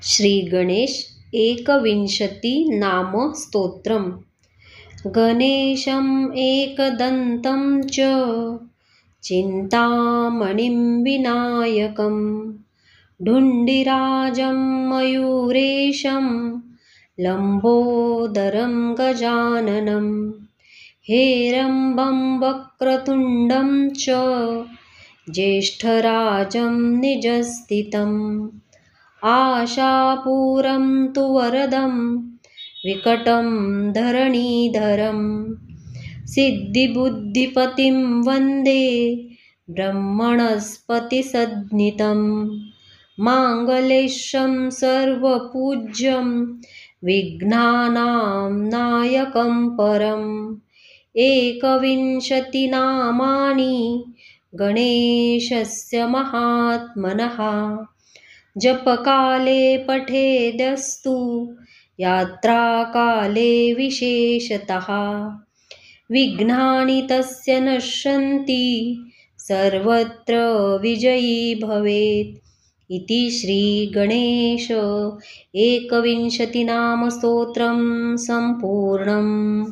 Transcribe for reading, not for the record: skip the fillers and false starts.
श्री गणेश एकविंशति नाम स्तोत्रम्। गणेशम् एकदन्तं च चिन्तामणिं विनायकं ढुण्डिराजं मयूरेशं लम्बोदरं गजाननं हेरम्बं वक्रतुण्डं च ज्येष्ठराजं निजस्थितम् आशापूरं तु वरदं विकटं धरणीधरं सिद्धिबुद्धिपतिं वन्दे ब्रह्मणस्पतिसद्नितं माङ्गलेशं सर्वपूज्यं विघ्नानां नायकं परम्। एकविंशतिनामानि गणेशस्य महात्मनः जपकाले पठेदस्तु यात्राकाले विशेषतः विघ्नानि तस्य नश्यन्ति सर्वत्र विजयी भवेत् इति श्री गणेश एकविंशतिनामस्तोत्रं सम्पूर्णम्।